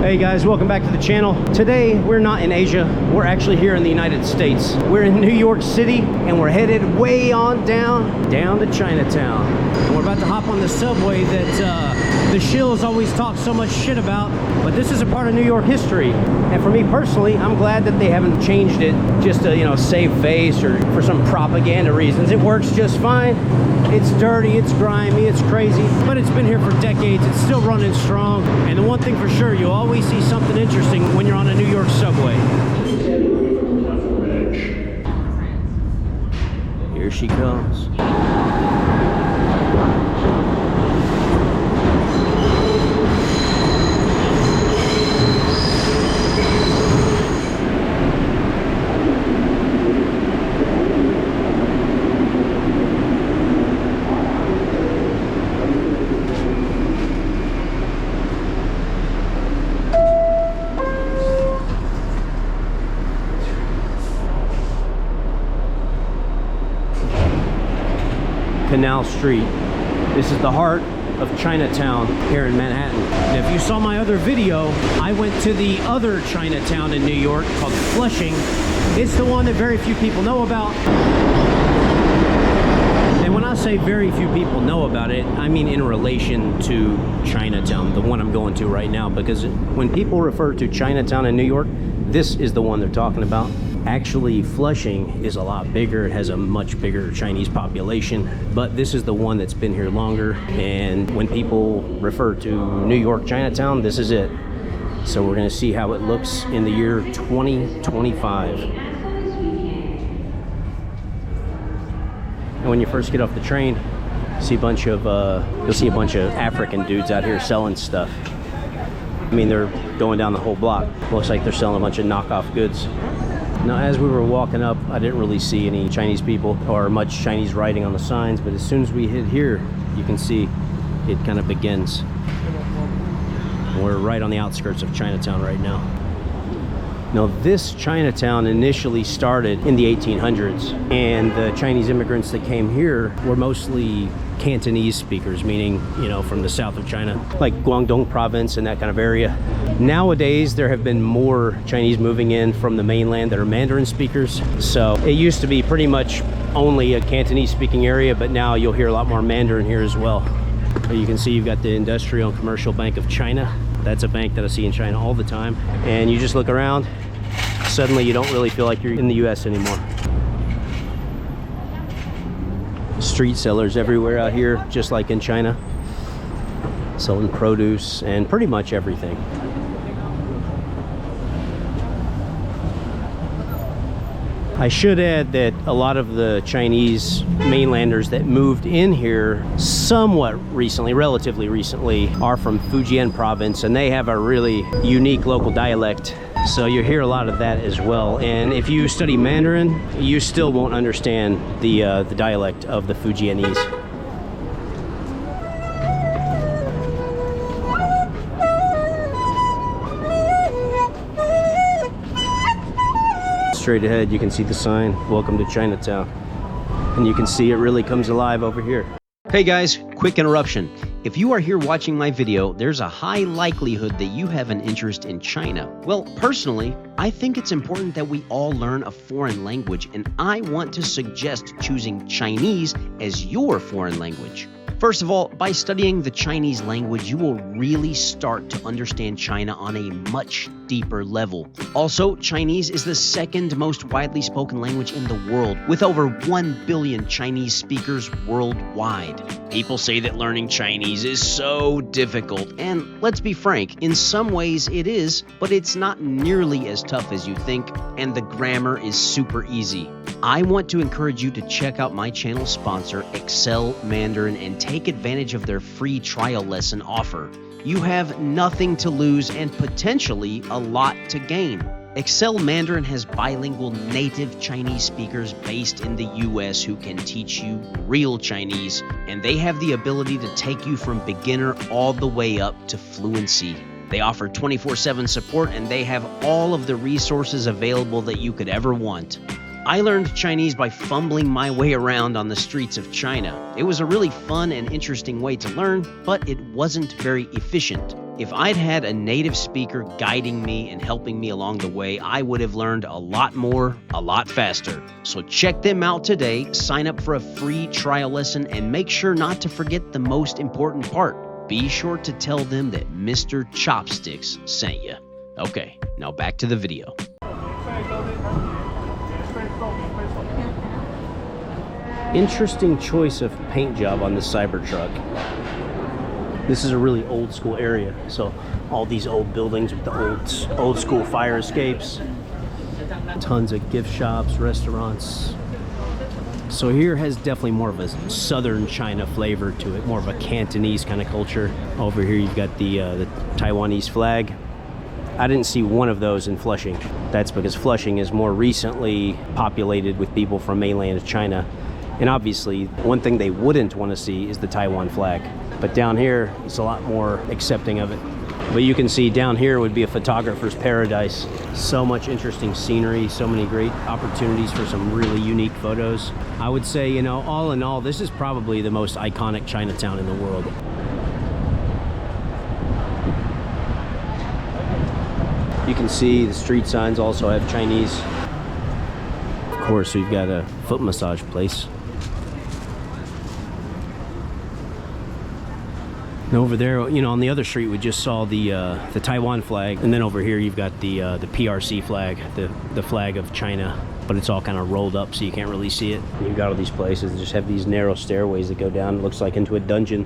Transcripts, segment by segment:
Hey guys, welcome back to the channel. Today we're not in Asia, we're actually here in the United States. We're in New York City and we're headed way on down to Chinatown. And we're about to hop on the subway that the shills always talk so much shit about, but this is a part of New York history. And for me personally, I'm glad that they haven't changed it just to, you know, save face or for some propaganda reasons. It works just fine. It's dirty, it's grimy, it's crazy, but it's been here for decades. It's still running strong. And the one thing for sure, you'll always see something interesting when you're on a New York subway. Here she comes. Canal Street. This is the heart of Chinatown here in Manhattan. And if you saw my other video, I went to the other Chinatown in New York called Flushing. It's the one that very few people know about. And when I say very few people know about it, I mean in relation to Chinatown, the one I'm going to right now, because when people refer to Chinatown in New York, this is the one they're talking about. Actually, Flushing is a lot bigger. It has a much bigger Chinese population, but this is the one that's been here longer. And when people refer to New York Chinatown, this is it. So we're gonna see how it looks in the year 2025. And when you first get off the train, you'll see a bunch of African dudes out here selling stuff. I mean, they're going down the whole block. Looks like they're selling a bunch of knockoff goods. Now, as we were walking up, I didn't really see any Chinese people or much Chinese writing on the signs, but as soon as we hit here, you can see it kind of begins. We're right on the outskirts of Chinatown right now. Now, this Chinatown initially started in the 1800s, and the Chinese immigrants that came here were mostly Cantonese speakers, meaning, you know, from the south of China, like Guangdong province and that kind of area. Nowadays, there have been more Chinese moving in from the mainland that are Mandarin speakers. So it used to be pretty much only a Cantonese speaking area, but now you'll hear a lot more Mandarin here as well. So you can see you've got the Industrial and Commercial Bank of China. That's a bank that I see in China all the time. And you just look around, suddenly you don't really feel like you're in the US anymore. Street sellers everywhere out here, just like in China, selling produce and pretty much everything. I should add that a lot of the Chinese mainlanders that moved in here somewhat recently, relatively recently, are from Fujian province, and they have a really unique local dialect. So you hear a lot of that as well. And if you study Mandarin, you still won't understand the dialect of the Fujianese. Straight ahead, you can see the sign, "Welcome to Chinatown." And you can see it really comes alive over here. Hey guys, quick interruption. If you are here watching my video, there's a high likelihood that you have an interest in China. Well, personally, I think it's important that we all learn a foreign language, and I want to suggest choosing Chinese as your foreign language. First of all, by studying the Chinese language, you will really start to understand China on a much deeper level. Also, Chinese is the second most widely spoken language in the world, with over 1 billion Chinese speakers worldwide. People say that learning Chinese is so difficult, and let's be frank, in some ways it is, but it's not nearly as tough as you think, and the grammar is super easy. I want to encourage you to check out my channel sponsor, Excel Mandarin, and take advantage of their free trial lesson offer. You have nothing to lose and potentially a lot to gain. Excel Mandarin has bilingual native Chinese speakers based in the US who can teach you real Chinese, and they have the ability to take you from beginner all the way up to fluency. They offer 24/7 support, and they have all of the resources available that you could ever want. I learned Chinese by fumbling my way around on the streets of China. It was a really fun and interesting way to learn, but it wasn't very efficient. If I'd had a native speaker guiding me and helping me along the way, I would have learned a lot more, a lot faster. So check them out today, sign up for a free trial lesson, and make sure not to forget the most important part. Be sure to tell them that Mr. Chopsticks sent you. Okay, now back to the video. Interesting choice of paint job on the Cybertruck. This is a really old school area, so all these old buildings with the old school fire escapes, tons of gift shops, restaurants. So here has definitely more of a southern China flavor to it, more of a Cantonese kind of culture. Over here you've got the Taiwanese flag. I didn't see one of those in Flushing. That's because Flushing is more recently populated with people from mainland China. And obviously, one thing they wouldn't want to see is the Taiwan flag. But down here, it's a lot more accepting of it. But you can see down here would be a photographer's paradise. So much interesting scenery, so many great opportunities for some really unique photos. I would say, you know, all in all, this is probably the most iconic Chinatown in the world. You can see the street signs also have Chinese. Of course, we've got a foot massage place. And over there, you know, on the other street, we just saw the Taiwan flag, and then over here you've got the PRC flag, the flag of China, but it's all kind of rolled up, so you can't really see it. And you've got all these places that just have these narrow stairways that go down. It looks like into a dungeon.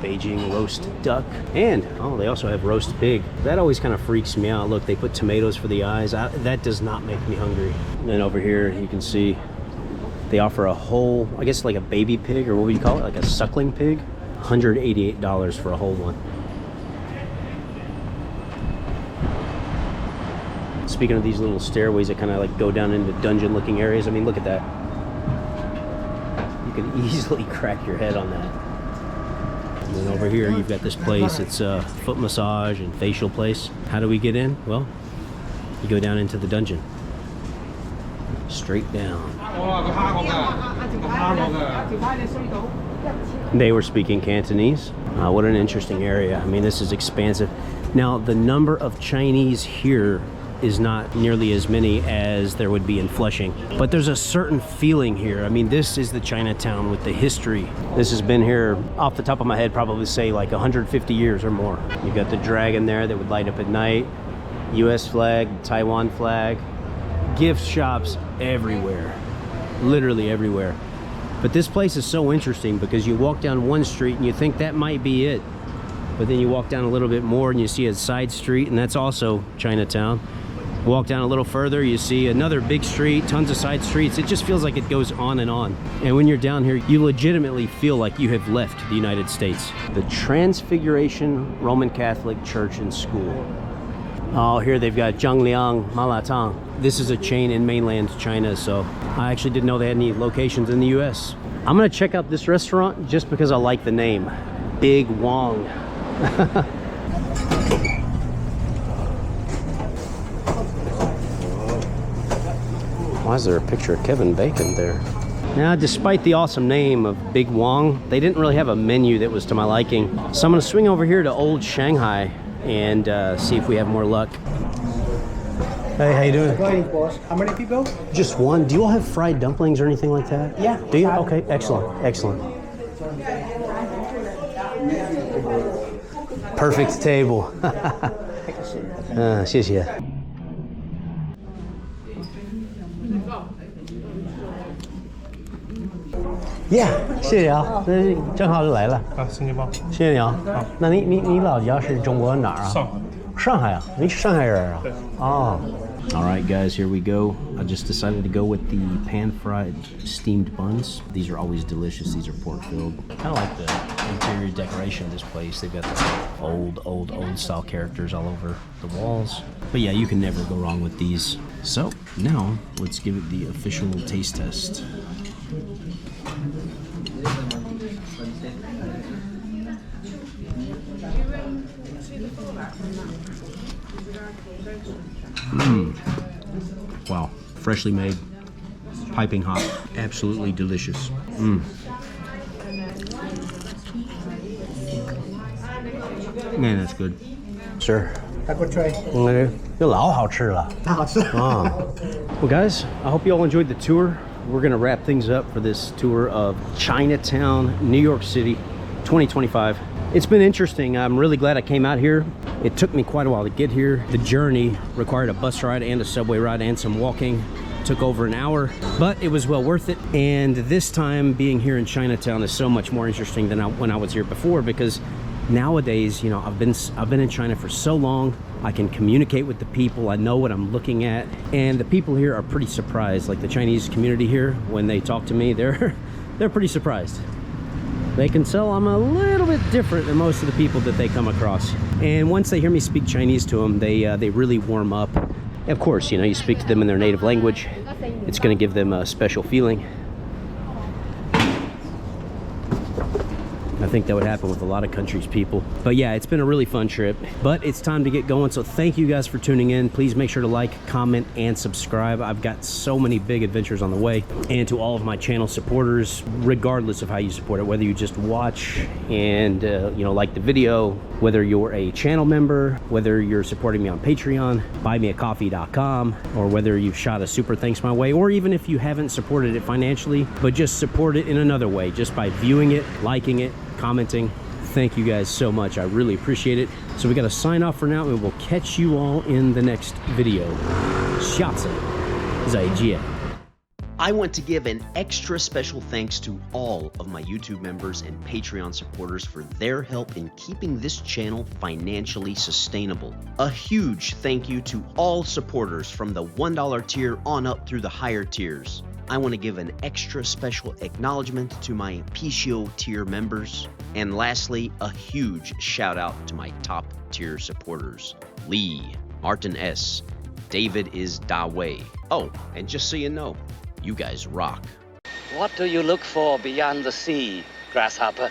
Beijing roast duck, and oh, they also have roast pig. That always kind of freaks me out. Look, they put tomatoes for the eyes. That does not make me hungry. And then over here, you can see they offer a whole, I guess like a baby pig, or what would you call it, like a suckling pig. $188 for a whole one. Speaking of these little stairways that kind of like go down into dungeon looking areas, I mean, look at that. You can easily crack your head on that. And then over here you've got this place. It's a foot massage and facial place. How do we get in? Well, you go down into the dungeon. Straight down. They were speaking Cantonese. What an interesting area. I mean, this is expansive. Now, the number of Chinese here is not nearly as many as there would be in Flushing, but there's a certain feeling here. I mean, this is the Chinatown with the history. This has been here, off the top of my head, probably say like 150 years or more. You've got the dragon there that would light up at night, US flag, Taiwan flag, gift shops everywhere, literally everywhere. But this place is so interesting because you walk down one street and you think that might be it, but then you walk down a little bit more and you see a side street, and that's also Chinatown. Walk down a little further, you see another big street, tons of side streets. It just feels like it goes on and on. And when you're down here, you legitimately feel like you have left the United States. The Transfiguration Roman Catholic Church and School. Oh, here they've got Zhangliang Malatang. This is a chain in mainland China, so I actually didn't know they had any locations in the US. I'm gonna check out this restaurant just because I like the name. Big Wong. Why is there a picture of Kevin Bacon there? Now, despite the awesome name of Big Wong, they didn't really have a menu that was to my liking. So I'm gonna swing over here to Old Shanghai and see if we have more luck. Hey, how you doing? Go ahead, boss. How many people? Just one. Do you all have fried dumplings or anything like that? Yeah. Do you? Okay, excellent, excellent. Perfect table. 谢谢。Yeah， 谢谢啊，那正好就来了。啊，新京报。谢谢你啊。好，那你老家是中国哪儿啊？上海。上海啊，你是上海人啊？对。哦。All right, guys, here we go. I just decided to go with the pan-fried steamed buns. These are always delicious. These are pork-filled. Kind of like the interior decoration of this place. They've got the old style characters all over the walls. But yeah, you can never go wrong with these. So now let's give it the official taste test. Wow, freshly made, piping hot, absolutely delicious. Man, that's good. Sir. 大锅吹，这老好吃了。太好吃了。 Well, guys, I hope you all enjoyed the tour. We're gonna wrap things up for this tour of Chinatown, New York City, 2025. It's been interesting. I'm really glad I came out here. It took me quite a while to get here. The journey required a bus ride and a subway ride and some walking. Took over an hour, but it was well worth it. And this time being here in Chinatown is so much more interesting than when I was here before, because nowadays, you know, I've been in China for so long. I can communicate with the people. I know what I'm looking at, and the people here are pretty surprised. Like the Chinese community here, when they talk to me, they're pretty surprised. They can tell I'm a little bit different than most of the people that they come across. And once they hear me speak Chinese to them, they really warm up. Of course, you know, you speak to them in their native language. It's going to give them a special feeling. I think that would happen with a lot of countries' people. But yeah, it's been a really fun trip, but it's time to get going. So thank you guys for tuning in. Please make sure to like, comment, and subscribe. I've got so many big adventures on the way. And to all of my channel supporters, regardless of how you support it, whether you just watch and you know, like the video, whether you're a channel member, whether you're supporting me on Patreon, buymeacoffee.com, or whether you've shot a super thanks my way, or even if you haven't supported it financially, but just support it in another way, just by viewing it, liking it, commenting. Thank you guys so much. I really appreciate it. So we got to sign off for now, and we'll catch you all in the next video. 下次再见. I want to give an extra special thanks to all of my YouTube members and Patreon supporters for their help in keeping this channel financially sustainable. A huge thank you to all supporters from the $1 tier on up through the higher tiers. I want to give an extra special acknowledgement to my PCO tier members. And lastly, a huge shout out to my top tier supporters. Lee, Martin S., David is Da Wei. Oh, and just so you know, you guys rock. What do you look for beyond the sea, grasshopper?